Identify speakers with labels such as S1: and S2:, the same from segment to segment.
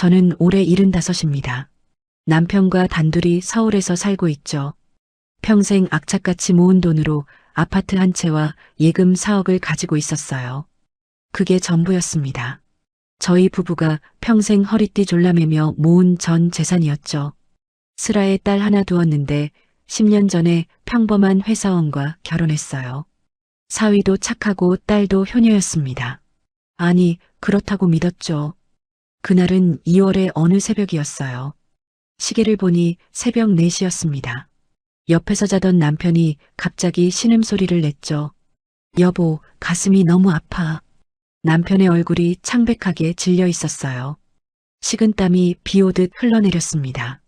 S1: 저는 올해 75입니다. 남편과 단둘이 서울에서 살고 있죠. 평생 악착같이 모은 돈으로 아파트 한 채와 예금 4억을 가지고 있었어요. 그게 전부였습니다. 저희 부부가 평생 허리띠 졸라매며 모은 전 재산이었죠. 슬아에 딸 하나 두었는데 10년 전에 평범한 회사원과 결혼했어요. 사위도 착하고 딸도 효녀였습니다. 아니, 그렇다고 믿었죠. 그날은 2월의 어느 새벽이었어요. 시계를 보니 새벽 4시였습니다. 옆에서 자던 남편이 갑자기 신음소리를 냈죠. 여보, 가슴이 너무 아파. 남편의 얼굴이 창백하게 질려 있었어요. 식은땀이 비 오듯 흘러내렸습니다.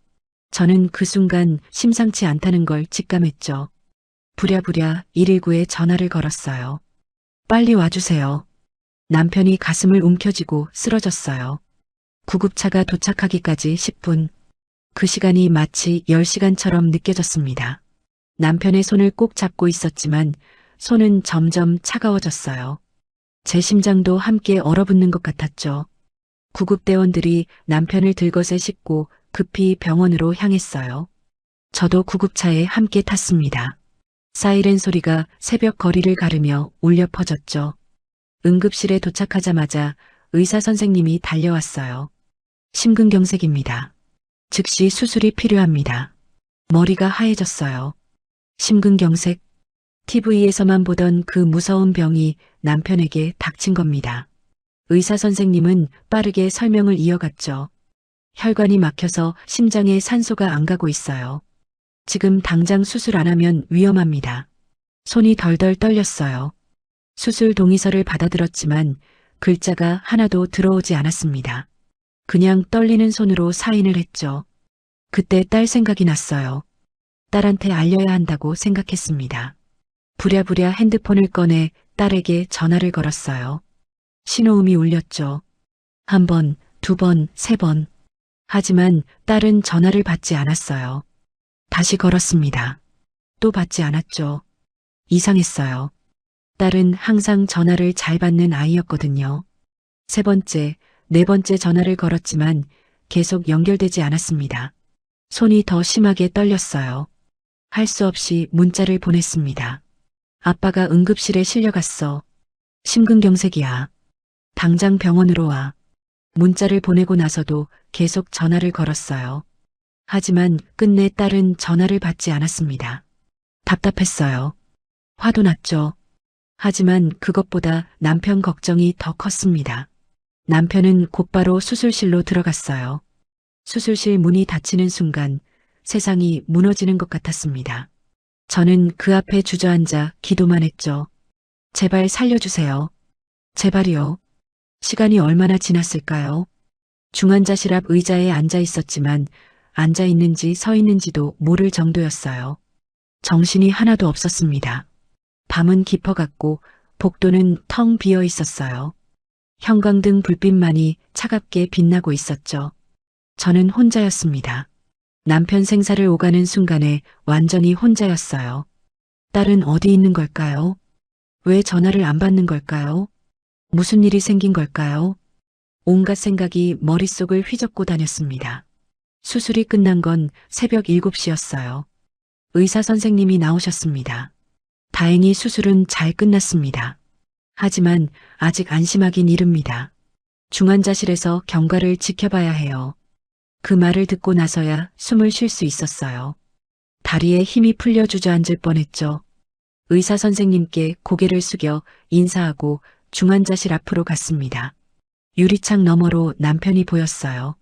S1: 저는 그 순간 심상치 않다는 걸 직감했죠. 부랴부랴 119에 전화를 걸었어요. 빨리 와주세요. 남편이 가슴을 움켜쥐고 쓰러졌어요. 구급차가 도착하기까지 10분. 그 시간이 마치 10시간처럼 느껴졌습니다. 남편의 손을 꼭 잡고 있었지만 손은 점점 차가워졌어요. 제 심장도 함께 얼어붙는 것 같았죠. 구급대원들이 남편을 들것에 싣고 급히 병원으로 향했어요. 저도 구급차에 함께 탔습니다. 사이렌 소리가 새벽 거리를 가르며 울려 퍼졌죠. 응급실에 도착하자마자 의사 선생님이 달려왔어요. 심근경색입니다. 즉시 수술이 필요합니다. 머리가 하얘졌어요. 심근경색, TV에서만 보던 그 무서운 병이 남편에게 닥친 겁니다. 의사 선생님은 빠르게 설명을 이어갔죠. 혈관이 막혀서 심장에 산소가 안 가고 있어요. 지금 당장 수술 안 하면 위험합니다. 손이 덜덜 떨렸어요. 수술 동의서를 받아들었지만 글자가 하나도 들어오지 않았습니다. 그냥 떨리는 손으로 사인을 했죠. 그때 딸 생각이 났어요. 딸한테 알려야 한다고 생각했습니다. 부랴부랴 핸드폰을 꺼내 딸에게 전화를 걸었어요. 신호음이 울렸죠. 1번, 2번, 3번. 하지만 딸은 전화를 받지 않았어요. 다시 걸었습니다. 또 받지 않았죠. 이상했어요. 딸은 항상 전화를 잘 받는 아이였거든요. 3번째, 4번째 전화를 걸었지만 계속 연결되지 않았습니다. 손이 더 심하게 떨렸어요. 할 수 없이 문자를 보냈습니다. 아빠가 응급실에 실려갔어. 심근경색이야. 당장 병원으로 와. 문자를 보내고 나서도 계속 전화를 걸었어요. 하지만 끝내 딸은 전화를 받지 않았습니다. 답답했어요. 화도 났죠. 하지만 그것보다 남편 걱정이 더 컸습니다. 남편은 곧바로 수술실로 들어갔어요. 수술실 문이 닫히는 순간 세상이 무너지는 것 같았습니다. 저는 그 앞에 주저앉아 기도만 했죠. 제발 살려주세요. 제발이요. 시간이 얼마나 지났을까요? 중환자실 앞 의자에 앉아 있었지만 앉아 있는지 서 있는지도 모를 정도였어요. 정신이 하나도 없었습니다. 밤은 깊어갔고 복도는 텅 비어 있었어요. 형광등 불빛만이 차갑게 빛나고 있었죠. 저는 혼자였습니다. 남편 생사를 오가는 순간에 완전히 혼자였어요. 딸은 어디 있는 걸까요? 왜 전화를 안 받는 걸까요? 무슨 일이 생긴 걸까요? 온갖 생각이 머릿속을 휘젓고 다녔습니다. 수술이 끝난 건 새벽 7시였어요. 의사 선생님이 나오셨습니다. 다행히 수술은 잘 끝났습니다. 하지만 아직 안심하긴 이릅니다. 중환자실에서 경과를 지켜봐야 해요. 그 말을 듣고 나서야 숨을 쉴 수 있었어요. 다리에 힘이 풀려 주저앉을 뻔했죠. 의사 선생님께 고개를 숙여 인사하고 중환자실 앞으로 갔습니다. 유리창 너머로 남편이 보였어요.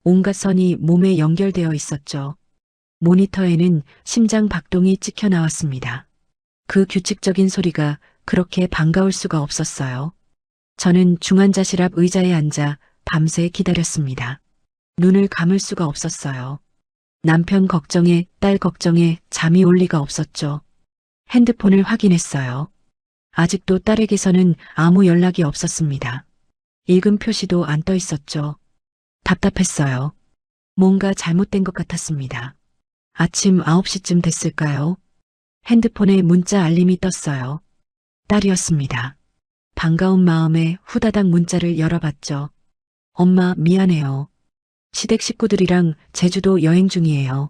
S1: 온갖 선이 몸에 연결되어 있었죠. 모니터에는 심장 박동이 찍혀 나왔습니다. 그 규칙적인 소리가 그렇게 반가울 수가 없었어요. 저는 중환자실 앞 의자에 앉아 밤새 기다렸습니다. 눈을 감을 수가 없었어요. 남편 걱정에 딸 걱정에 잠이 올 리가 없었죠. 핸드폰을 확인했어요. 아직도 딸에게서는 아무 연락이 없었습니다. 읽음 표시도 안 떠 있었죠. 답답했어요. 뭔가 잘못된 것 같았습니다. 아침 9시쯤 됐을까요? 핸드폰에 문자 알림이 떴어요. 딸이었습니다. 반가운 마음에 후다닥 문자를 열어봤죠. 엄마 미안해요. 시댁 식구들이랑 제주도 여행 중이에요.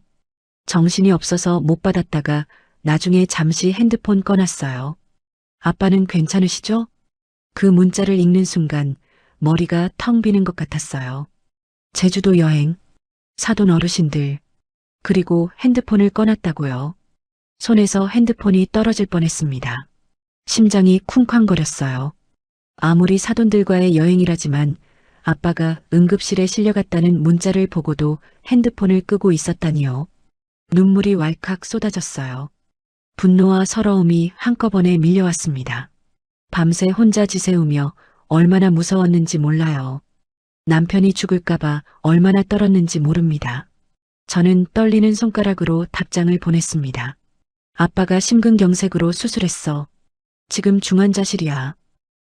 S1: 정신이 없어서 못 받았다가 나중에 잠시 핸드폰 꺼놨어요. 아빠는 괜찮으시죠? 그 문자를 읽는 순간 머리가 텅 비는 것 같았어요. 제주도 여행, 사돈 어르신들, 그리고 핸드폰을 꺼놨다고요. 손에서 핸드폰이 떨어질 뻔했습니다. 심장이 쿵쾅거렸어요. 아무리 사돈들과의 여행이라지만 아빠가 응급실에 실려갔다는 문자를 보고도 핸드폰을 끄고 있었다니요. 눈물이 왈칵 쏟아졌어요. 분노와 서러움이 한꺼번에 밀려왔습니다. 밤새 혼자 지새우며 얼마나 무서웠는지 몰라요. 남편이 죽을까봐 얼마나 떨었는지 모릅니다. 저는 떨리는 손가락으로 답장을 보냈습니다. 아빠가 심근경색으로 수술했어. 지금 중환자실이야.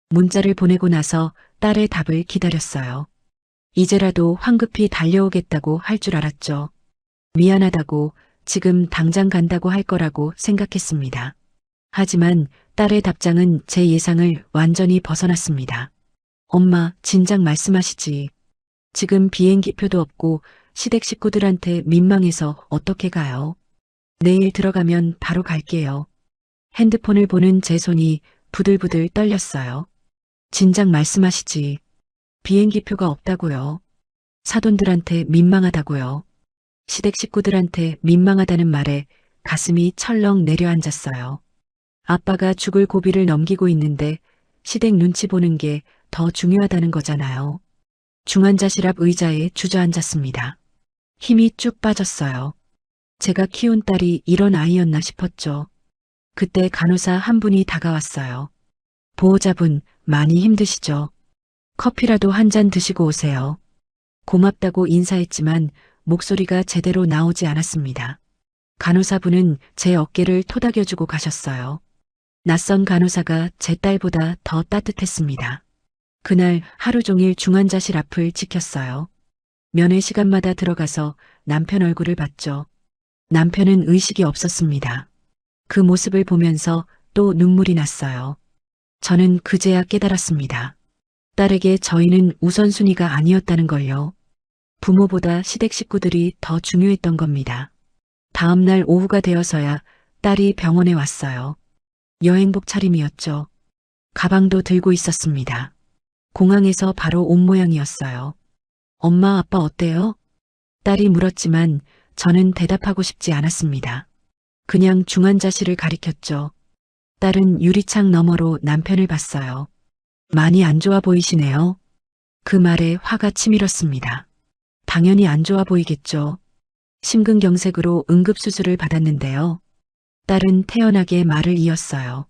S1: 문자를 보내고 나서 딸의 답을 기다렸어요. 이제라도 황급히 달려오겠다고 할 줄 알았죠. 미안하다고, 지금 당장 간다고 할 거라고 생각했습니다. 하지만 딸의 답장은 제 예상을 완전히 벗어났습니다. 엄마, 진작 말씀하시지. 지금 비행기표도 없고 시댁 식구들한테 민망해서 어떻게 가요? 내일 들어가면 바로 갈게요. 핸드폰을 보는 제 손이 부들부들 떨렸어요. 진작 말씀하시지. 비행기표가 없다고요. 사돈들한테 민망하다고요. 시댁 식구들한테 민망하다는 말에 가슴이 철렁 내려앉았어요. 아빠가 죽을 고비를 넘기고 있는데 시댁 눈치 보는 게 더 중요하다는 거잖아요. 중환자실 앞 의자에 주저앉았습니다. 힘이 쭉 빠졌어요. 제가 키운 딸이 이런 아이였나 싶었죠. 그때 간호사 한 분이 다가왔어요. 보호자분, 많이 힘드시죠? 커피라도 한 잔 드시고 오세요. 고맙다고 인사했지만 목소리가 제대로 나오지 않았습니다. 간호사분은 제 어깨를 토닥여주고 가셨어요. 낯선 간호사가 제 딸보다 더 따뜻했습니다. 그날 하루 종일 중환자실 앞을 지켰어요. 면회 시간마다 들어가서 남편 얼굴을 봤죠. 남편은 의식이 없었습니다. 그 모습을 보면서 또 눈물이 났어요. 저는 그제야 깨달았습니다. 딸에게 저희는 우선순위가 아니었다는 걸요. 부모보다 시댁 식구들이 더 중요했던 겁니다. 다음 날 오후가 되어서야 딸이 병원에 왔어요. 여행복 차림이었죠. 가방도 들고 있었습니다. 공항에서 바로 온 모양이었어요. 엄마, 아빠 어때요? 딸이 물었지만 저는 대답하고 싶지 않았습니다. 그냥 중환자실을 가리켰죠. 딸은 유리창 너머로 남편을 봤어요. 많이 안 좋아 보이시네요. 그 말에 화가 치밀었습니다. 당연히 안 좋아 보이겠죠. 심근경색으로 응급수술을 받았는데요. 딸은 태연하게 말을 이었어요.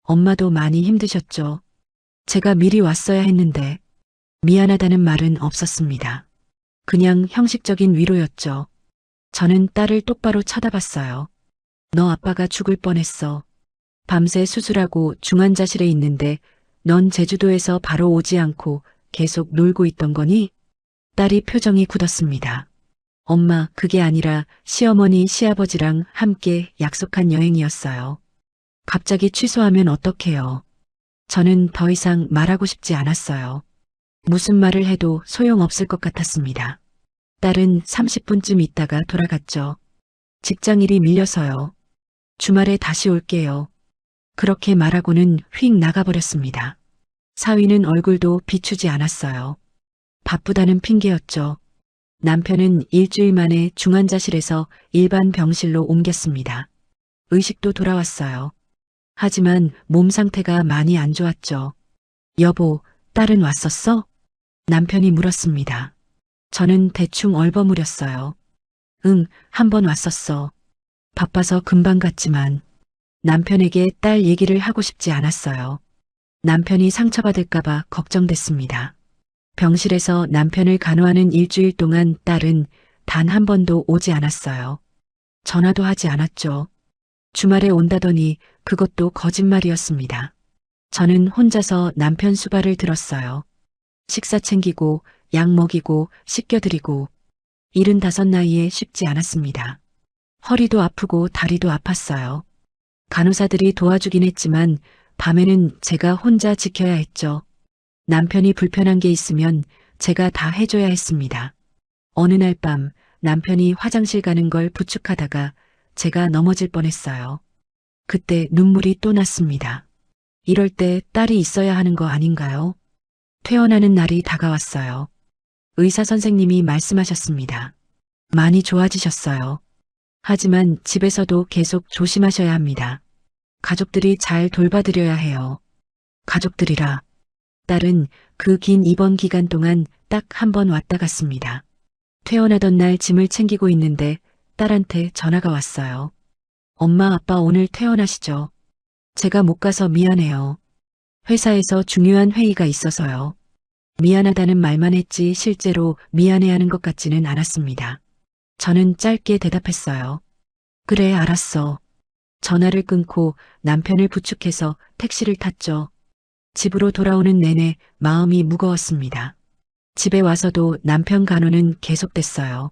S1: 엄마도 많이 힘드셨죠. 제가 미리 왔어야 했는데 미안하다는 말은 없었습니다. 그냥 형식적인 위로였죠. 저는 딸을 똑바로 쳐다봤어요. 너 아빠가 죽을 뻔했어. 밤새 수술하고 중환자실에 있는데 넌 제주도에서 바로 오지 않고 계속 놀고 있던 거니? 딸이 표정이 굳었습니다. 엄마, 그게 아니라 시어머니, 시아버지랑 함께 약속한 여행이었어요. 갑자기 취소하면 어떡해요? 저는 더 이상 말하고 싶지 않았어요. 무슨 말을 해도 소용없을 것 같았습니다. 딸은 30분쯤 있다가 돌아갔죠. 직장일이 밀려서요. 주말에 다시 올게요. 그렇게 말하고는 휙 나가버렸습니다. 사위는 얼굴도 비추지 않았어요. 바쁘다는 핑계였죠. 남편은 일주일 만에 중환자실에서 일반 병실로 옮겼습니다. 의식도 돌아왔어요. 하지만 몸 상태가 많이 안 좋았죠. 여보, 딸은 왔었어? 남편이 물었습니다. 저는 대충 얼버무렸어요. 응, 한 번 왔었어. 바빠서 금방 갔지만 남편에게 딸 얘기를 하고 싶지 않았어요. 남편이 상처받을까봐 걱정됐습니다. 병실에서 남편을 간호하는 일주일 동안 딸은 단 한 번도 오지 않았어요. 전화도 하지 않았죠. 주말에 온다더니 그것도 거짓말이었습니다. 저는 혼자서 남편 수발을 들었어요. 식사 챙기고 약 먹이고 씻겨드리고 75 나이에 쉽지 않았습니다. 허리도 아프고 다리도 아팠어요. 간호사들이 도와주긴 했지만 밤에는 제가 혼자 지켜야 했죠. 남편이 불편한 게 있으면 제가 다 해줘야 했습니다. 어느 날 밤 남편이 화장실 가는 걸 부축하다가 제가 넘어질 뻔했어요. 그때 눈물이 또 났습니다. 이럴 때 딸이 있어야 하는 거 아닌가요? 퇴원하는 날이 다가왔어요. 의사 선생님이 말씀하셨습니다. 많이 좋아지셨어요. 하지만 집에서도 계속 조심하셔야 합니다. 가족들이 잘 돌봐드려야 해요. 가족들이라. 딸은 그 긴 입원 기간 동안 딱 한 번 왔다 갔습니다. 퇴원하던 날 짐을 챙기고 있는데 딸한테 전화가 왔어요. 엄마, 아빠 오늘 퇴원하시죠? 제가 못 가서 미안해요. 회사에서 중요한 회의가 있어서요. 미안하다는 말만 했지 실제로 미안해하는 것 같지는 않았습니다. 저는 짧게 대답했어요. 그래, 알았어. 전화를 끊고 남편을 부축해서 택시를 탔죠. 집으로 돌아오는 내내 마음이 무거웠습니다. 집에 와서도 남편 간호는 계속됐어요.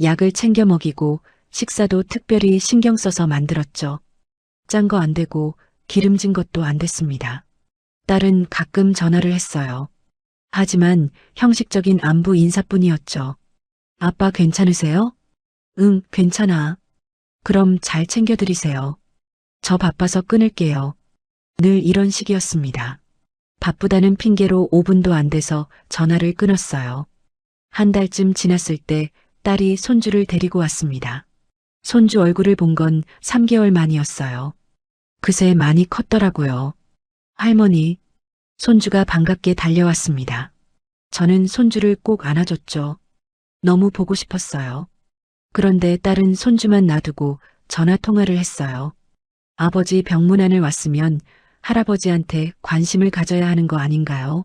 S1: 약을 챙겨 먹이고 식사도 특별히 신경 써서 만들었죠. 짠 거 안 되고 기름진 것도 안 됐습니다. 딸은 가끔 전화를 했어요. 하지만 형식적인 안부 인사뿐이었죠. 아빠 괜찮으세요? 응, 괜찮아. 그럼 잘 챙겨드리세요. 저 바빠서 끊을게요. 늘 이런 식이었습니다. 바쁘다는 핑계로 5분도 안 돼서 전화를 끊었어요. 한 달쯤 지났을 때 딸이 손주를 데리고 왔습니다. 손주 얼굴을 본 건 3개월 만이었어요. 그새 많이 컸더라고요. 할머니, 손주가 반갑게 달려왔습니다. 저는 손주를 꼭 안아줬죠. 너무 보고 싶었어요. 그런데 딸은 손주만 놔두고 전화 통화를 했어요. 아버지 병문안을 왔으면 할아버지한테 관심을 가져야 하는 거 아닌가요?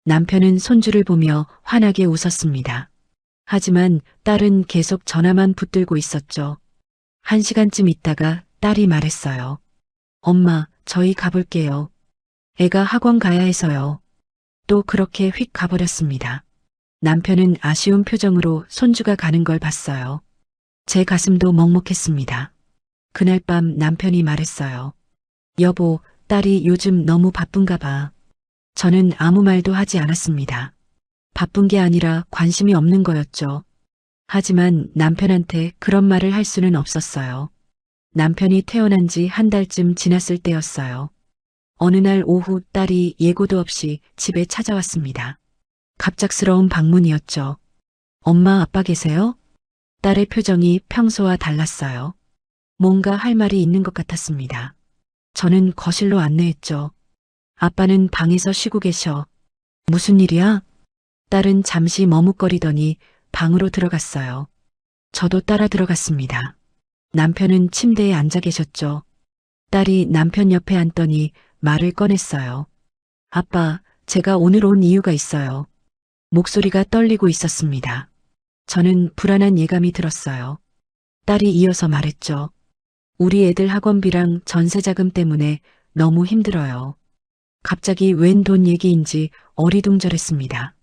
S1: 남편은 손주를 보며 환하게 웃었습니다. 하지만 딸은 계속 전화만 붙들고 있었죠. 1시간쯤 있다가 딸이 말했어요. 엄마, 저희 가볼게요. 애가 학원 가야 해서요. 또 그렇게 휙 가버렸습니다. 남편은 아쉬운 표정으로 손주가 가는 걸 봤어요. 제 가슴도 먹먹했습니다. 그날 밤 남편이 말했어요. 여보, 딸이 요즘 너무 바쁜가 봐. 저는 아무 말도 하지 않았습니다. 바쁜 게 아니라 관심이 없는 거였죠. 하지만 남편한테 그런 말을 할 수는 없었어요. 남편이 퇴원한 지 한 달쯤 지났을 때였어요. 어느 날 오후 딸이 예고도 없이 집에 찾아왔습니다. 갑작스러운 방문이었죠. 엄마, 아빠 계세요? 딸의 표정이 평소와 달랐어요. 뭔가 할 말이 있는 것 같았습니다. 저는 거실로 안내했죠. 아빠는 방에서 쉬고 계셔. 무슨 일이야? 딸은 잠시 머뭇거리더니 방으로 들어갔어요. 저도 따라 들어갔습니다. 남편은 침대에 앉아 계셨죠. 딸이 남편 옆에 앉더니 말을 꺼냈어요. 아빠, 제가 오늘 온 이유가 있어요. 목소리가 떨리고 있었습니다. 저는 불안한 예감이 들었어요. 딸이 이어서 말했죠. 우리 애들 학원비랑 전세자금 때문에 너무 힘들어요. 갑자기 웬 돈 얘기인지 어리둥절했습니다.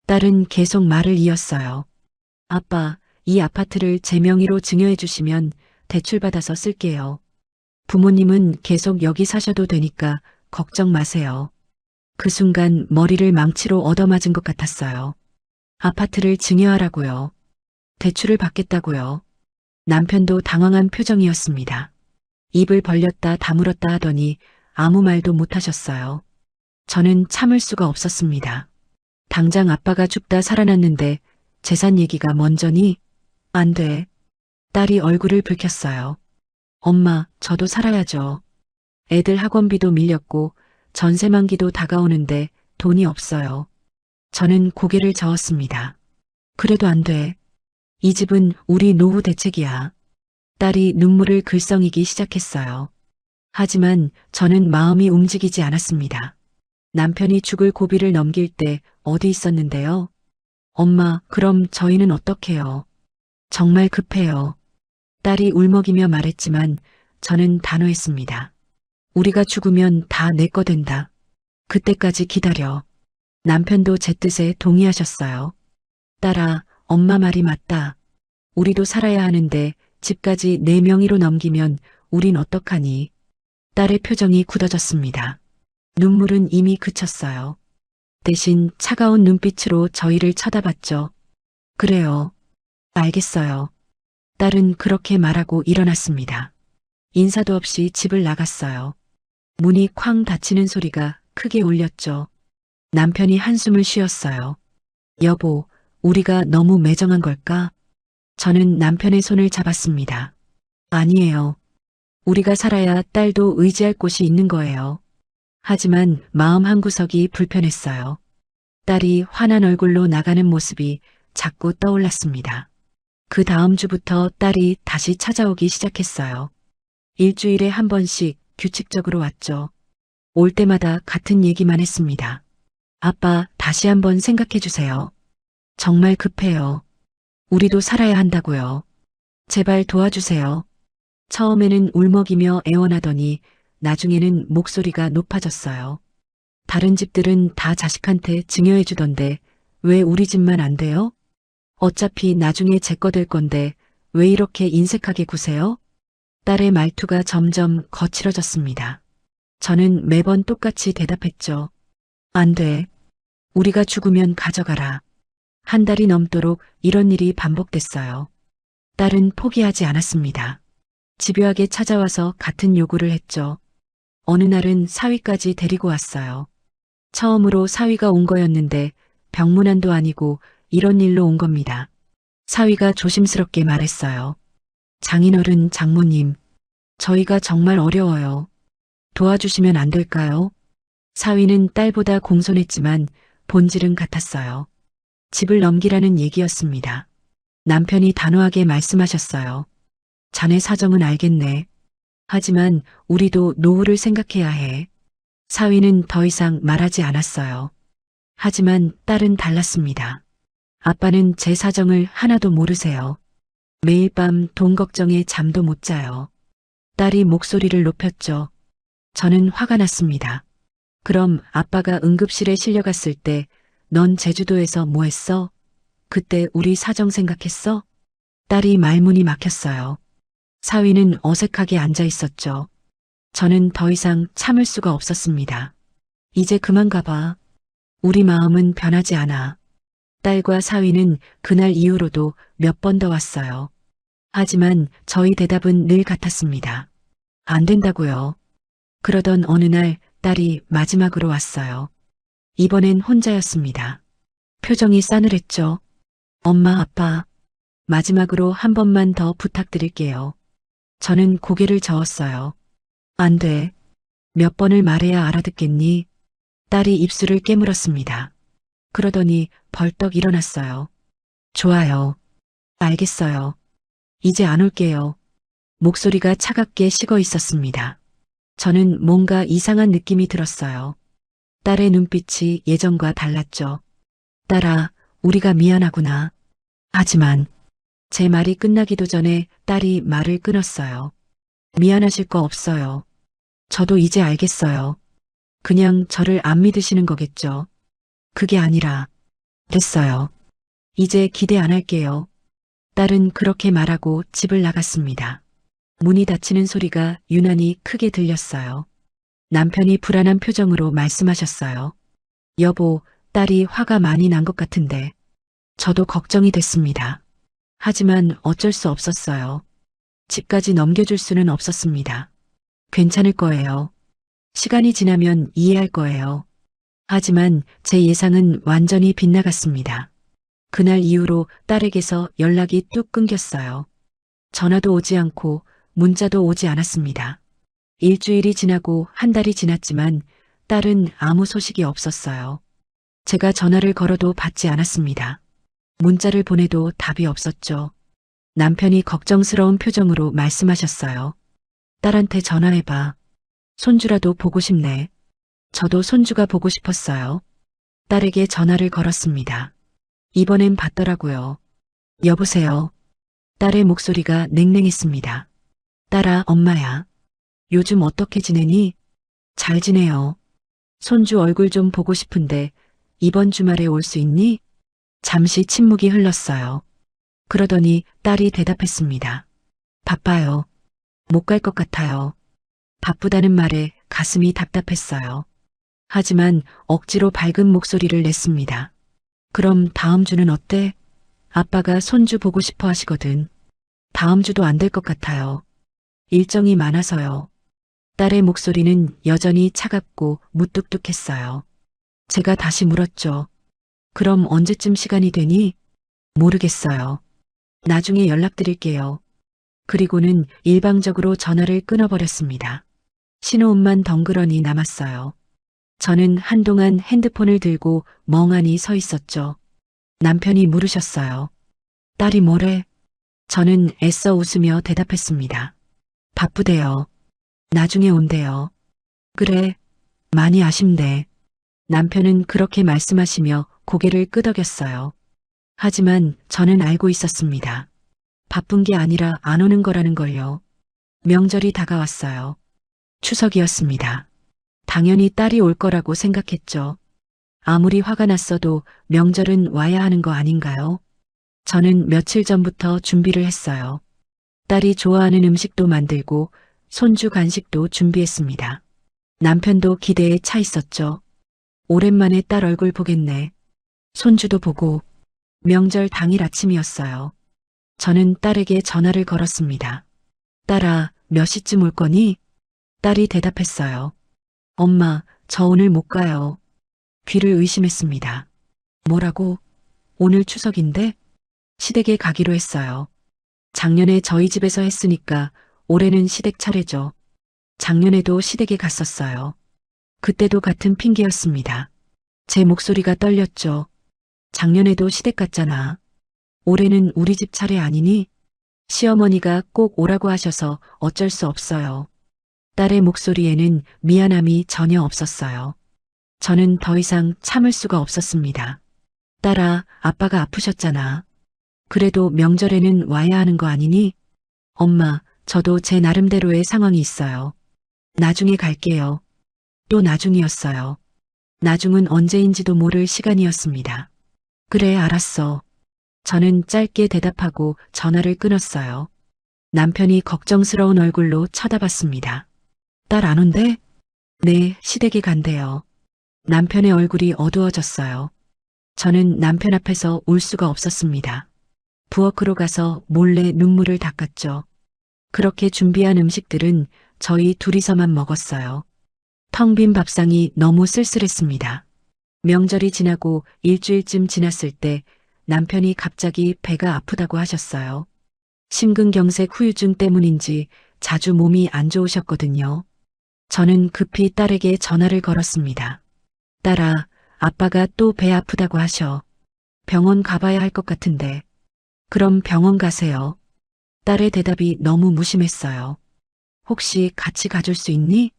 S1: 딸은 계속 말을 이었어요. 아빠, 이 아파트를 제 명의로 증여해 주시면 대출받아서 쓸게요. 부모님은 계속 여기 사셔도 되니까 걱정 마세요. 그 순간 머리를 망치로 얻어맞은 것 같았어요. 아파트를 증여하라고요. 대출을 받겠다고요. 남편도 당황한 표정이었습니다. 입을 벌렸다 다물었다 하더니 아무 말도 못하셨어요. 저는 참을 수가 없었습니다. 당장 아빠가 죽다 살아났는데 재산 얘기가 먼저니? 안 돼. 딸이 얼굴을 붉혔어요. 엄마, 저도 살아야죠. 애들 학원비도 밀렸고 전세 만기도 다가오는데 돈이 없어요. 저는 고개를 저었습니다. 그래도 안 돼. 이 집은 우리 노후 대책이야. 딸이 눈물을 글썽이기 시작했어요. 하지만 저는 마음이 움직이지 않았습니다. 남편이 죽을 고비를 넘길 때 어디 있었는데요? 엄마, 그럼 저희는 어떡해요? 정말 급해요. 딸이 울먹이며 말했지만 저는 단호했습니다. 우리가 죽으면 다 내 거 된다. 그때까지 기다려. 남편도 제 뜻에 동의하셨어요. 딸아, 엄마 말이 맞다. 우리도 살아야 하는데 집까지 내 명의로 넘기면 우린 어떡하니? 딸의 표정이 굳어졌습니다. 눈물은 이미 그쳤어요. 대신 차가운 눈빛으로 저희를 쳐다봤죠. 그래요. 알겠어요. 딸은 그렇게 말하고 일어났습니다. 인사도 없이 집을 나갔어요. 문이 쾅 닫히는 소리가 크게 울렸죠. 남편이 한숨을 쉬었어요. 여보, 우리가 너무 매정한 걸까? 저는 남편의 손을 잡았습니다. 아니에요. 우리가 살아야 딸도 의지할 곳이 있는 거예요. 하지만 마음 한구석이 불편했어요. 딸이 환한 얼굴로 나가는 모습이 자꾸 떠올랐습니다. 그 다음 주부터 딸이 다시 찾아오기 시작했어요. 일주일에 한 번씩 규칙적으로 왔죠. 올 때마다 같은 얘기만 했습니다. 아빠, 다시 한번 생각해 주세요. 정말 급해요. 우리도 살아야 한다고요. 제발 도와주세요. 처음에는 울먹이며 애원하더니 나중에는 목소리가 높아졌어요. 다른 집들은 다 자식한테 증여해 주던데 왜 우리 집만 안 돼요? 어차피 나중에 제 거 될 건데 왜 이렇게 인색하게 구세요? 딸의 말투가 점점 거칠어졌습니다. 저는 매번 똑같이 대답했죠. 안 돼. 우리가 죽으면 가져가라. 한 달이 넘도록 이런 일이 반복됐어요. 딸은 포기하지 않았습니다. 집요하게 찾아와서 같은 요구를 했죠. 어느 날은 사위까지 데리고 왔어요. 처음으로 사위가 온 거였는데 병문안도 아니고 이런 일로 온 겁니다. 사위가 조심스럽게 말했어요. 장인어른, 장모님, 저희가 정말 어려워요. 도와주시면 안 될까요? 사위는 딸보다 공손했지만 본질은 같았어요. 집을 넘기라는 얘기였습니다. 남편이 단호하게 말씀하셨어요. 자네 사정은 알겠네. 하지만 우리도 노후를 생각해야 해. 사위는 더 이상 말하지 않았어요. 하지만 딸은 달랐습니다. 아빠는 제 사정을 하나도 모르세요. 매일 밤 돈 걱정에 잠도 못 자요. 딸이 목소리를 높였죠. 저는 화가 났습니다. 그럼 아빠가 응급실에 실려갔을 때 넌 제주도에서 뭐 했어? 그때 우리 사정 생각했어? 딸이 말문이 막혔어요. 사위는 어색하게 앉아 있었죠. 저는 더 이상 참을 수가 없었습니다. 이제 그만 가봐. 우리 마음은 변하지 않아. 딸과 사위는 그날 이후로도 몇 번 더 왔어요. 하지만 저희 대답은 늘 같았습니다. 안 된다고요. 그러던 어느 날 딸이 마지막으로 왔어요. 이번엔 혼자였습니다. 표정이 싸늘했죠. 엄마, 아빠, 마지막으로 한 번만 더 부탁드릴게요. 저는 고개를 저었어요. 안 돼. 몇 번을 말해야 알아듣겠니? 딸이 입술을 깨물었습니다. 그러더니 벌떡 일어났어요. 좋아요. 알겠어요. 이제 안 올게요. 목소리가 차갑게 식어 있었습니다. 저는 뭔가 이상한 느낌이 들었어요. 딸의 눈빛이 예전과 달랐죠. 딸아, 우리가 미안하구나. 하지만 제 말이 끝나기도 전에 딸이 말을 끊었어요. 미안하실 거 없어요. 저도 이제 알겠어요. 그냥 저를 안 믿으시는 거겠죠. 그게 아니라 됐어요. 이제 기대 안 할게요. 딸은 그렇게 말하고 집을 나갔습니다. 문이 닫히는 소리가 유난히 크게 들렸어요. 남편이 불안한 표정으로 말씀하셨어요. 여보, 딸이 화가 많이 난 것 같은데. 저도 걱정이 됐습니다. 하지만 어쩔 수 없었어요. 집까지 넘겨줄 수는 없었습니다. 괜찮을 거예요. 시간이 지나면 이해할 거예요. 하지만 제 예상은 완전히 빗나갔습니다. 그날 이후로 딸에게서 연락이 뚝 끊겼어요. 전화도 오지 않고 문자도 오지 않았습니다. 일주일이 지나고 한 달이 지났지만 딸은 아무 소식이 없었어요. 제가 전화를 걸어도 받지 않았습니다. 문자를 보내도 답이 없었죠. 남편이 걱정스러운 표정으로 말씀하셨어요. 딸한테 전화해봐. 손주라도 보고 싶네. 저도 손주가 보고 싶었어요. 딸에게 전화를 걸었습니다. 이번엔 받더라고요. 여보세요. 딸의 목소리가 냉랭했습니다. 딸아, 엄마야. 요즘 어떻게 지내니? 잘 지내요. 손주 얼굴 좀 보고 싶은데 이번 주말에 올 수 있니? 잠시 침묵이 흘렀어요. 그러더니 딸이 대답했습니다. 바빠요. 못 갈 것 같아요. 바쁘다는 말에 가슴이 답답했어요. 하지만 억지로 밝은 목소리를 냈습니다. 그럼 다음 주는 어때? 아빠가 손주 보고 싶어 하시거든. 다음 주도 안 될 것 같아요. 일정이 많아서요. 딸의 목소리는 여전히 차갑고 무뚝뚝했어요. 제가 다시 물었죠. 그럼 언제쯤 시간이 되니? 모르겠어요. 나중에 연락드릴게요. 그리고는 일방적으로 전화를 끊어버렸습니다. 신호음만 덩그러니 남았어요. 저는 한동안 핸드폰을 들고 멍하니 서 있었죠. 남편이 물으셨어요. 딸이 뭐래? 저는 애써 웃으며 대답했습니다. 바쁘대요. 나중에 온대요. 그래, 많이 아쉽네. 남편은 그렇게 말씀하시며 고개를 끄덕였어요. 하지만 저는 알고 있었습니다. 바쁜 게 아니라 안 오는 거라는 걸요. 명절이 다가왔어요. 추석이었습니다. 당연히 딸이 올 거라고 생각했죠. 아무리 화가 났어도 명절은 와야 하는 거 아닌가요? 저는 며칠 전부터 준비를 했어요. 딸이 좋아하는 음식도 만들고 손주 간식도 준비했습니다. 남편도 기대에 차 있었죠. 오랜만에 딸 얼굴 보겠네. 손주도 보고. 명절 당일 아침이었어요. 저는 딸에게 전화를 걸었습니다. 딸아, 몇 시쯤 올 거니? 딸이 대답했어요. 엄마, 저 오늘 못 가요. 귀를 의심했습니다. 뭐라고? 오늘 추석인데? 시댁에 가기로 했어요. 작년에 저희 집에서 했으니까 올해는 시댁 차례죠. 작년에도 시댁에 갔었어요. 그때도 같은 핑계였습니다. 제 목소리가 떨렸죠. 작년에도 시댁 갔잖아. 올해는 우리 집 차례 아니니? 시어머니가 꼭 오라고 하셔서 어쩔 수 없어요. 딸의 목소리에는 미안함이 전혀 없었어요. 저는 더 이상 참을 수가 없었습니다. 딸아, 아빠가 아프셨잖아. 그래도 명절에는 와야 하는 거 아니니? 엄마, 저도 제 나름대로의 상황이 있어요. 나중에 갈게요. 또 나중이었어요. 나중은 언제인지도 모를 시간이었습니다. 그래, 알았어. 저는 짧게 대답하고 전화를 끊었어요. 남편이 걱정스러운 얼굴로 쳐다봤습니다. 딸 안 온대? 네, 시댁에 간대요. 남편의 얼굴이 어두워졌어요. 저는 남편 앞에서 울 수가 없었습니다. 부엌으로 가서 몰래 눈물을 닦았죠. 그렇게 준비한 음식들은 저희 둘이서만 먹었어요. 텅 빈 밥상이 너무 쓸쓸했습니다. 명절이 지나고 일주일쯤 지났을 때 남편이 갑자기 배가 아프다고 하셨어요. 심근경색 후유증 때문인지 자주 몸이 안 좋으셨거든요. 저는 급히 딸에게 전화를 걸었습니다. 딸아, 아빠가 또 배 아프다고 하셔. 병원 가봐야 할 것 같은데. 그럼 병원 가세요. 딸의 대답이 너무 무심했어요. 혹시 같이 가줄 수 있니?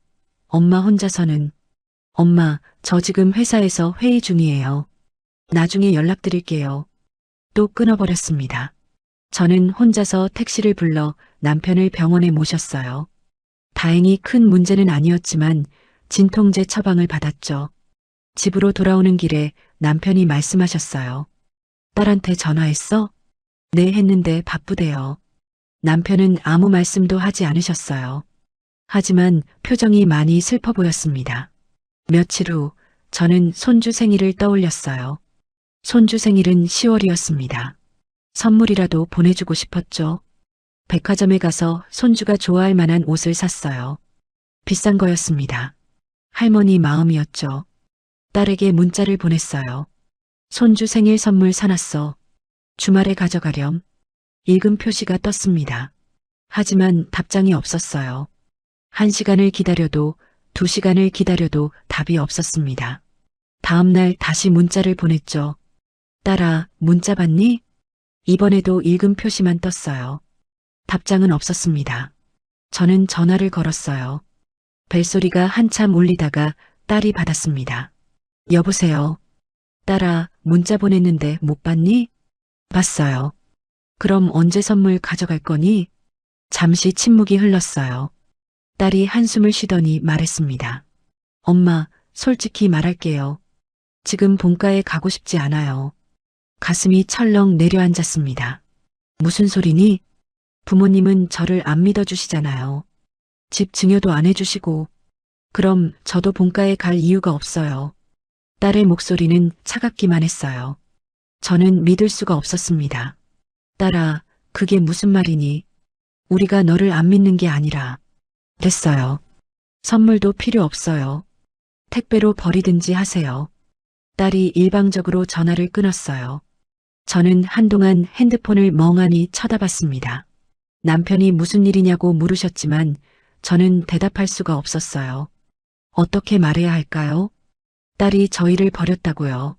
S1: 엄마 혼자서는. 엄마, 저 지금 회사에서 회의 중이에요. 나중에 연락드릴게요. 또 끊어버렸습니다. 저는 혼자서 택시를 불러 남편을 병원에 모셨어요. 다행히 큰 문제는 아니었지만 진통제 처방을 받았죠. 집으로 돌아오는 길에 남편이 말씀하셨어요. 딸한테 전화했어? 네, 했는데 바쁘대요. 남편은 아무 말씀도 하지 않으셨어요. 하지만 표정이 많이 슬퍼 보였습니다. 며칠 후 저는 손주 생일을 떠올렸어요. 손주 생일은 10월이었습니다. 선물이라도 보내주고 싶었죠. 백화점에 가서 손주가 좋아할 만한 옷을 샀어요. 비싼 거였습니다. 할머니 마음이었죠. 딸에게 문자를 보냈어요. 손주 생일 선물 사놨어. 주말에 가져가렴. 읽은 표시가 떴습니다. 하지만 답장이 없었어요. 1시간을 기다려도 2시간을 기다려도 답이 없었습니다. 다음 날 다시 문자를 보냈죠. 딸아, 문자 받니? 이번에도 읽은 표시만 떴어요. 답장은 없었습니다. 저는 전화를 걸었어요. 벨소리가 한참 울리다가 딸이 받았습니다. 여보세요. 딸아, 문자 보냈는데 못 봤니? 봤어요. 그럼 언제 선물 가져갈 거니? 잠시 침묵이 흘렀어요. 딸이 한숨을 쉬더니 말했습니다. 엄마, 솔직히 말할게요. 지금 본가에 가고 싶지 않아요. 가슴이 철렁 내려앉았습니다. 무슨 소리니? 부모님은 저를 안 믿어주시잖아요. 집 증여도 안 해주시고. 그럼 저도 본가에 갈 이유가 없어요. 딸의 목소리는 차갑기만 했어요. 저는 믿을 수가 없었습니다. 딸아, 그게 무슨 말이니? 우리가 너를 안 믿는 게 아니라. 됐어요. 선물도 필요 없어요. 택배로 버리든지 하세요. 딸이 일방적으로 전화를 끊었어요. 저는 한동안 핸드폰을 멍하니 쳐다봤습니다. 남편이 무슨 일이냐고 물으셨지만 저는 대답할 수가 없었어요. 어떻게 말해야 할까요? 딸이 저희를 버렸다고요.